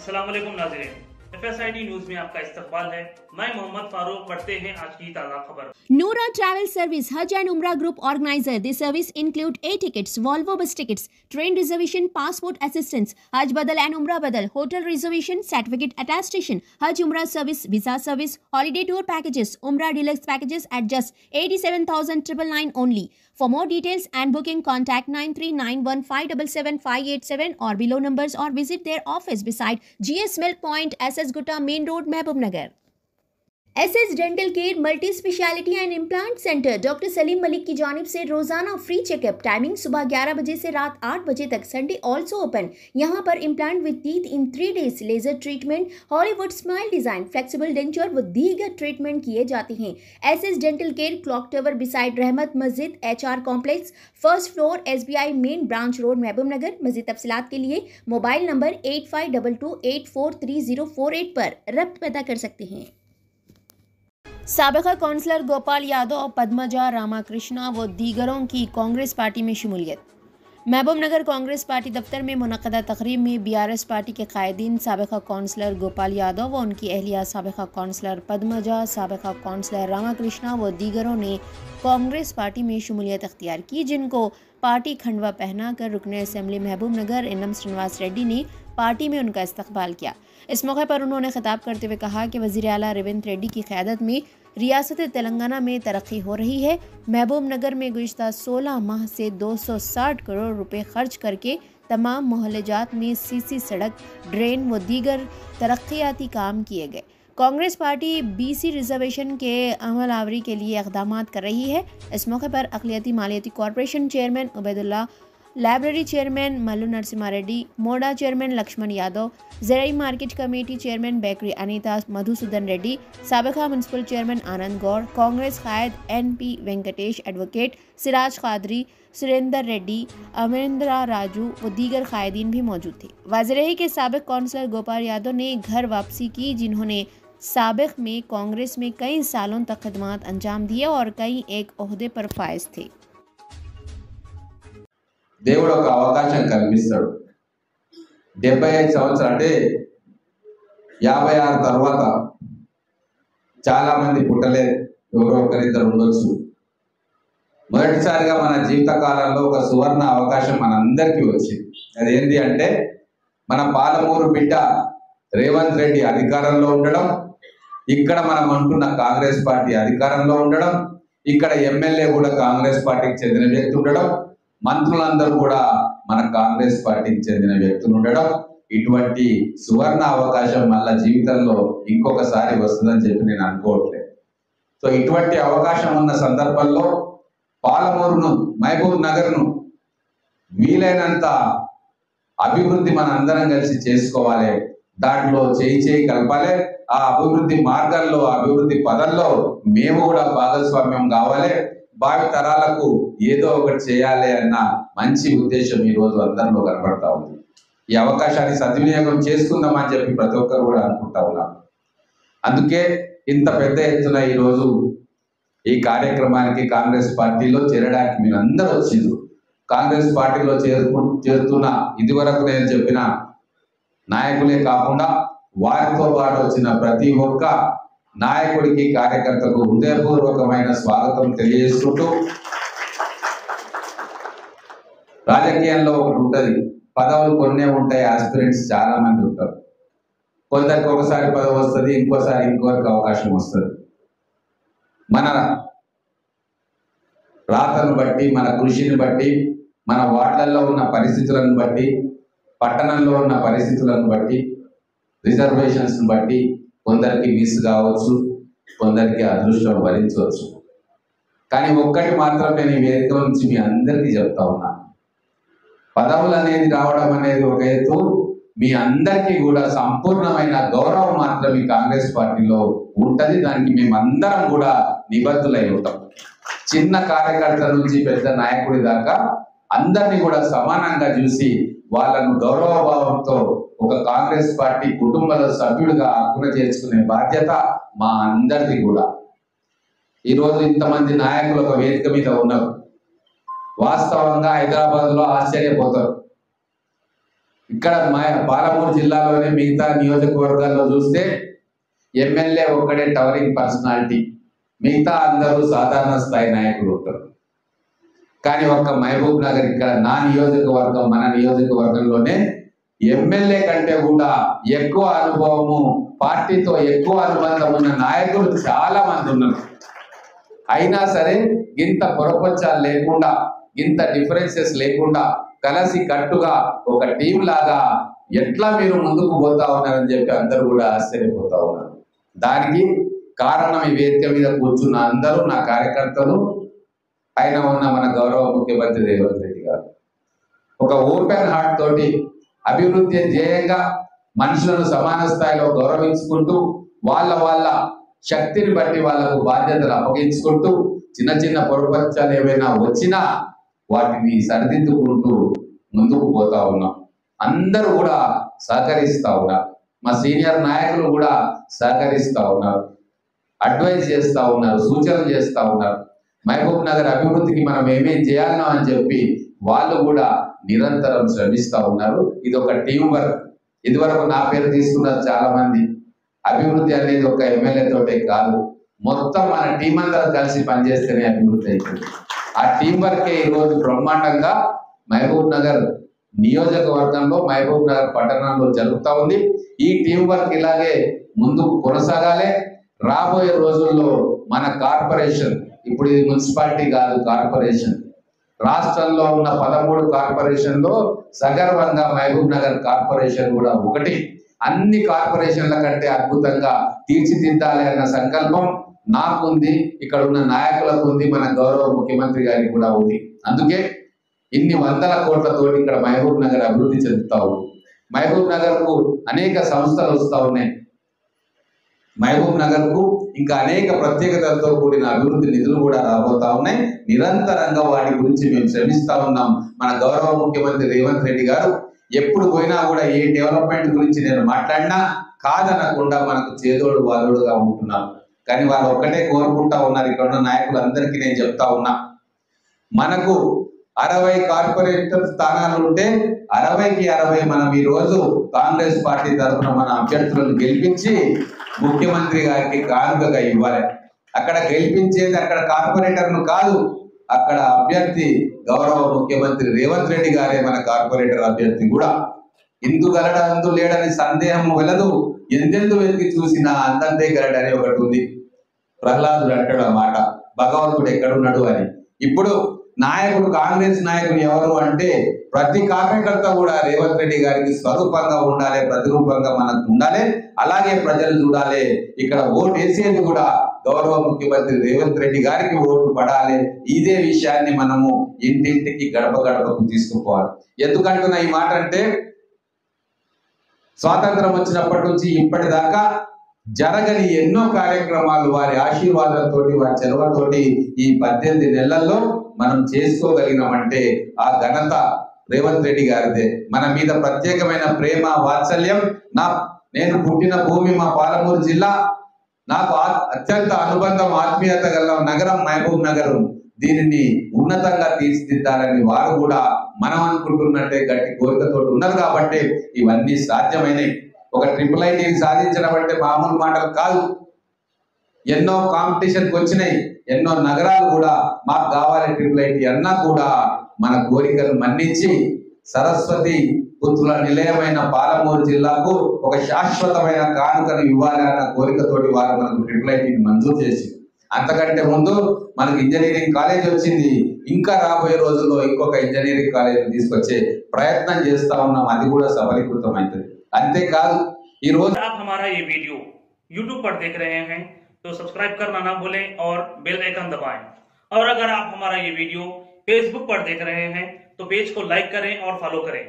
अस्सलाम वालेकुम नाज़रीन, FSID न्यूज में आपका इस्तकबाल है। मैं मोहम्मद फारूक। पढ़ते हैं आज की ताज़ा खबर। Noura Travel Service Hajj and Umrah Group Organizer. This service include air tickets, Volvo bus tickets, train reservation, passport assistance, Hajj Badal and Umrah Badal, hotel reservation, certificate attestation, Hajj Umrah service, visa service, holiday tour packages, Umrah deluxe packages at just 87,999 only. For more details and booking, contact 9391577587 or below numbers or visit their office beside GS Milk Point, SS Gutta Main Road, Mehboob SS dental care multi speciality and implant centre doctor Salim Malik की जानिब से रोजाना free checkup. Timing सुबह 11 बजे से रात 8 बजे तक। Sunday also open. यहाँ पर implant with teeth in 3 days, laser treatment, Hollywood smile design, flexible denture व दीगर ट्रीटमेंट किए जाते हैं। SS dental care clock tower beside Rahmat Masjid, HR complex, first floor, SBI main branch road, Mahbub Nagar. मज़ीद तफसीलात के लिए मोबाइल नंबर 8522843048 पर रब्त पैदा कर सकते हैं। साबिका कौंसलर गोपाल यादव, पद्मजा रामाकृष्णा व दीगरों की कांग्रेस पार्टी में शमूलियत। महबूब नगर कांग्रेस पार्टी दफ्तर में मुनक़दा तक़रीब में BRS पार्टी के कायदीन साबिका कौंसलर गोपाल यादव व उनकी अहलिया साबिका कौंसलर पद्मजा, साबिका कौंसलर रामाकृष्णा व दीगरों ने कांग्रेस पार्टी में शमूलियत अख्तियार की, जिनको पार्टी खंडवा पहना कर रुकन असम्बली महबूब नगर इनम श्रीनिवास रेड्डी ने पार्टी में उनका इस्तकबाल किया। इस मौके पर उन्होंने खिताब करते हुए कहा कि वज़ीर आला रेवंत रेड्डी की क़यादत में रियासत तेलंगाना में तरक्की हो रही है। महबूब नगर में गुज़िश्ता 16 माह से 260 करोड़ रुपए खर्च करके तमाम मोहल्लेजात में CC सड़क, ड्रेन व दीगर तरक्याती काम किए गए। कांग्रेस पार्टी BC रिजर्वेशन के अमल आवरी के लिए इक़दामात कर रही है। इस मौके पर अक़लियती मालियती corporation chairman Ubaidullah, library chairman Mallu Narasimha Reddy, मोडा चेयरमैन लक्ष्मण यादव, ज़राई मार्केट कमेटी चेयरमैन बेकरी अनीता मधुसूदन रेड्डी, साबिका म्युनिसिपल चेयरमैन आनंद गौड़, कांग्रेस कायद NP वेंकटेश, एडवोकेट सिराज कादरी, सुरेंदर रेड्डी, अमरिंद्रा राजू व दीगर कायदीन भी मौजूद थे। वाज़ेह रहे कि साबिक कौंसलर गोपाल यादव ने घर वापसी की, जिन्होंने साबिक में कांग्रेस में कई सालों तक खदमात अंजाम दिए और कई एक ओहदे पर फायज थे। దేవుడు ఒక అవకాశం కల్పిస్తాడు। 75 సంవత్సరాలు అంటే 56 తర్వాత చాలా మంది పుట్టలేదు, ఎవరో ఒకరిద్దరు ఉండొచ్చు। మొదటిసారిగా మన జీవిత కాలంలో ఒక సువర్ణ అవకాశం మనందరికీ వచ్చింది। అదేంటి అంటే మన పాలమూరు బిడ్డ రేవంత్ రెడ్డి అధికారంలో ఉండడం, ఇక్కడ మనం అంటున్న కాంగ్రెస్ పార్టీ అధికారంలో ఉండడం, ఇక్కడ ఎమ్మెల్యే కూడా కాంగ్రెస్ పార్టీకి చెందిన వ్యక్తి ఉండడం, మంత్రులందరూ కూడా మన కాంగ్రెస్ పార్టీకి చెందిన వ్యక్తులు ఉండడం, ఇటువంటి సువర్ణ అవకాశం మళ్ళా జీవితంలో ఇంకొకసారి వస్తుందని చెప్పి నేను అనుకోవట్లేదు। సో ఇటువంటి అవకాశం ఉన్న సందర్భంలో పాలమూరును, మహబూబ్ నగర్ను వీలైనంత అభివృద్ధి మన అందరం కలిసి చేసుకోవాలి, దాంట్లో చేయి కలపాలి। ఆ అభివృద్ధి మార్గంలో, అభివృద్ధి పదంలో మేము కూడా భాగస్వామ్యం కావాలి, భావి తరాలకు ఏదో ఒకటి చేయాలి అన్న మంచి ఉద్దేశం ఈ రోజు అందరిలో కనబడతా ఉంది। ఈ అవకాశాన్ని సద్వినియోగం చేసుకుందామని చెప్పి ప్రతి ఒక్కరు కూడా అనుకుంటా ఉన్నారు। అందుకే ఇంత పెద్ద ఎత్తున ఈ రోజు ఈ కార్యక్రమానికి కాంగ్రెస్ పార్టీలో చేరడానికి మీరు అందరూ వచ్చిండ్రు। కాంగ్రెస్ పార్టీలో చేరుతున్న ఇదివరకు నేను చెప్పిన నాయకులే కాకుండా వారితో పాటు వచ్చిన ప్రతి ఒక్క నాయకుడికి, కార్యకర్తకు హృదయపూర్వకమైన స్వాగతం తెలియజేసుకుంటూ, రాజకీయంలో ఒకటి ఉంటుంది, పదవులు కొన్నే ఉంటాయి, ఆస్పిరెంట్స్ చాలా మంది ఉంటారు। కొందరికి ఒకసారి పదవి వస్తుంది, ఇంకోసారి ఇంకొకరికి అవకాశం వస్తుంది। మన రాతను బట్టి, మన కృషిని బట్టి, మన వార్డులలో ఉన్న పరిస్థితులను బట్టి, పట్టణంలో ఉన్న పరిస్థితులను బట్టి, రిజర్వేషన్స్ బట్టి కొందరికి మిస్ కావచ్చు, కొందరికి అదృష్టం భరించవచ్చు। కానీ ఒక్కటి మాత్రం నేను ఈ వేదిక నుంచి మీ అందరికీ చెప్తా ఉన్నా, పదవులు అనేది రావడం అనేది ఒక ఎత్తు, మీ అందరికీ కూడా సంపూర్ణమైన గౌరవం మాత్రం ఈ కాంగ్రెస్ పార్టీలో ఉంటది। దానికి మేమందరం కూడా నిబద్ధులై ఉంటాం। చిన్న కార్యకర్త నుంచి పెద్ద నాయకుడి దాకా అందరినీ కూడా సమానంగా చూసి వాళ్ళను గౌరవభావంతో ఒక కాంగ్రెస్ పార్టీ కుటుంబంలో సభ్యుడిగా హక్కున చేర్చుకునే బాధ్యత మా అందరిది కూడా। ఈరోజు ఇంతమంది నాయకులు ఒక వేదిక మీద ఉన్నారు, వాస్తవంగా హైదరాబాద్లో ఆశ్చర్యపోతారు। ఇక్కడ పాలమూరు జిల్లాలోనే మిగతా నియోజకవర్గాల్లో చూస్తే ఎమ్మెల్యే ఒక్కడే టవరింగ్ పర్సనాలిటీ, మిగతా అందరూ సాధారణ స్థాయి నాయకులు ఉంటారు. కానీ ఒక్క మహబూబ్ నగర్ ఇక్కడ నా నియోజకవర్గం, మన నియోజకవర్గంలోనే ఎమ్మెల్యే కంటే కూడా ఎక్కువ అనుభవము, పార్టీతో ఎక్కువ అనుబంధం ఉన్న నాయకులు చాలా మంది ఉన్నారు. అయినా సరే ఇంత పొరపచ్చాలు లేకుండా, ఇంత డిఫరెన్సెస్ లేకుండా కలిసి కట్టుగా ఒక టీం లాగా ఎట్లా మీరు ముందుకు పోతా ఉన్నారని చెప్పి అందరూ కూడా ఆశ్చర్యపోతా ఉన్నారు. దానికి కారణం ఈ వేదిక మీద కూర్చున్న అందరూ నా కార్యకర్తలు, పైన ఉన్న మన గౌరవ ముఖ్యమంత్రి రేవంత్ రెడ్డి గారు ఒక ఓపెన్ హార్ట్ తోటి అభివృద్ధి ధ్యేయంగా మనుషులను సమాన స్థాయిలో గౌరవించుకుంటూ వాళ్ళ శక్తిని బట్టి వాళ్ళకు బాధ్యతలు అప్పగించుకుంటూ చిన్న చిన్న పొరపచ్చాలు ఏమైనా వచ్చినా వాటిని సరిదిద్దుకుంటూ ముందుకు పోతా ఉన్నాం. అందరూ కూడా సహకరిస్తా ఉన్నారు. మా సీనియర్ నాయకులు కూడా సహకరిస్తా ఉన్నారు, అడ్వైజ్ చేస్తా ఉన్నారు, సూచనలు చేస్తా ఉన్నారు. మహబూబ్ నగర్ అభివృద్ధికి మనం ఏమేం చేయాలనో అని చెప్పి వాళ్ళు కూడా నిరంతరం శ్రమిస్తా ఉన్నారు. ఇది ఒక టీం వర్క్. ఇదివరకు నా పేరు తీసుకున్నారు చాలా మంది. అభివృద్ధి అనేది ఒక ఎమ్మెల్యే తోటే కాదు, మొత్తం మన టీం అందరూ కలిసి పనిచేస్తేనే అభివృద్ధి అవుతుంది. ఆ టీం వర్కే ఈరోజు బ్రహ్మాండంగా మహబూబ్ నగర్ నియోజకవర్గంలో, మహబూబ్ నగర్ పట్టణంలో జరుగుతూ ఉంది. ఈ టీం వర్క్ ఇలాగే ముందుకు కొనసాగాలి. రాబోయే రోజుల్లో మన కార్పొరేషన్, ఇప్పుడు ఇది మున్సిపాలిటీ కాదు, కార్పొరేషన్, రాష్ట్రంలో ఉన్న 13 కార్పొరేషన్లో సగర్వంగా మహబూబ్ నగర్ కార్పొరేషన్ కూడా ఒకటి. అన్ని కార్పొరేషన్ల కంటే అద్భుతంగా తీర్చిదిద్దాలి అన్న సంకల్పం నాకుంది, ఇక్కడ ఉన్న నాయకులకు ఉంది, మన గౌరవ ముఖ్యమంత్రి గారికి కూడా ఉంది. అందుకే ఇన్ని వందల కోట్లతోటి ఇక్కడ మహబూబ్ నగర్ అభివృద్ధి చెందుతా ఉంది. మహబూబ్ నగర్ కు అనేక సంస్థలు వస్తూ ఉన్నాయి. మహబూబ్ నగర్ కు ఇంకా అనేక ప్రత్యేకతలతో కూడిన అభివృద్ధి నిధులు కూడా రాబోతా ఉన్నాయి. నిరంతరంగా వాటి గురించి మేము శ్రమిస్తా ఉన్నాం. మన గౌరవ ముఖ్యమంత్రి రేవంత్ రెడ్డి గారు ఎప్పుడు పోయినా కూడా ఏ డెవలప్మెంట్ గురించి నేను మాట్లాడినా కాదనకుండా మనకు చేదోడు వాదోడుగా ఉంటున్నారు. కానీ వాళ్ళు ఒక్కటే కోరుకుంటా ఉన్నారు. ఇక్కడ ఉన్న నాయకులందరికీ నేను చెప్తా ఉన్నా, మనకు 60 కార్పొరేటర్ స్థానాలు ఉంటే 60కి 60 మనం ఈ రోజు కాంగ్రెస్ పార్టీ తరఫున మన అభ్యర్థులను గెలిపించి ముఖ్యమంత్రి గారికి కానుకగా ఇవ్వాలి. అక్కడ గెలిపించేది అక్కడ కార్పొరేటర్ను కాదు, అక్కడ అభ్యర్థి గౌరవ ముఖ్యమంత్రి రేవంత్ రెడ్డి గారే మన కార్పొరేటర్ అభ్యర్థి కూడా. ఇందు గలడ అందు లేడని సందేహం వెలదు, ఎందెందు వెతికి చూసినా అందంతే గలడని ఒకటి ఉంది. ప్రహ్లాదుడు అంటాడు ఆ మాట, భగవంతుడు ఎక్కడున్నాడు అని. ఇప్పుడు నాయకుడు, కాంగ్రెస్ నాయకుడు ఎవరు అంటే ప్రతి కార్యకర్త కూడా రేవంత్ రెడ్డి గారికి స్వరూపంగా ఉండాలి, ప్రతిరూపంగా మనకు ఉండాలి. అలాగే ప్రజలు చూడాలి, ఇక్కడ ఓటు వేసేది కూడా గౌరవ ముఖ్యమంత్రి రేవంత్ రెడ్డి గారికి ఓటు పడాలి. ఇదే విషయాన్ని మనము ఇంటింటికి, గడప గడపకు తీసుకుపోవాలి. ఎందుకంటున్నా ఈ మాట అంటే, స్వాతంత్రం వచ్చినప్పటి నుంచి ఇప్పటిదాకా జరగని ఎన్నో కార్యక్రమాలు వారి ఆశీర్వాదంతో, వారి చొరవతోటి ఈ 18 నెలల్లో మనం చేసుకోగలిగినామంటే ఆ ఘనత రేవంత్ రెడ్డి గారిదే. మన మీద ప్రత్యేకమైన ప్రేమ, వాత్సల్యం. నేను పుట్టిన భూమి మా పాలమూరు జిల్లా, నాకు అత్యంత అనుబంధం, ఆత్మీయత గల నగరం మహబూబ్ నగర్. దీనిని ఉన్నతంగా తీర్చిదిద్దాలని వారు కూడా మనం అనుకుంటున్నట్టే గట్టి కోరికతో ఉన్నారు. కాబట్టి ఇవన్నీ సాధ్యమైనవి. ఒక IIIT సాధించడం అంటే మామూలు మాటలు కాదు. ఎన్నో కాంపిటీషన్కి వచ్చినాయి, ఎన్నో నగరాలు కూడా మాకు కావాలి IIIT అన్నా కూడా మన కోరికలు మన్నించి సరస్వతి పుత్రుల నిలయమైన పాలమూరు జిల్లాకు ఒక శాశ్వతమైన కానుకను ఇవ్వాలి అన్న కోరికతోటి వారు మనకు IIIT మంజూరు చేసి, అంతకంటే ముందు మనకు ఇంజనీరింగ్ కాలేజ్ వచ్చింది. ఇంకా రాబోయే రోజుల్లో ఇంకొక ఇంజనీరింగ్ కాలేజ్ తీసుకొచ్చే ప్రయత్నం చేస్తా ఉన్నాం. అది కూడా సఫలీకృతం అవుతుంది. అంతేకాదు ఈ రోజు आप हमारा ये वीडियो YouTube पर देख रहे हैं तो सब्सक्राइब करना ना भूलें और बेल आइकन दबाएं। और अगर आप हमारा ये वीडियो Facebook पर देख रहे हैं तो पेज को लाइक करें और फॉलो करें।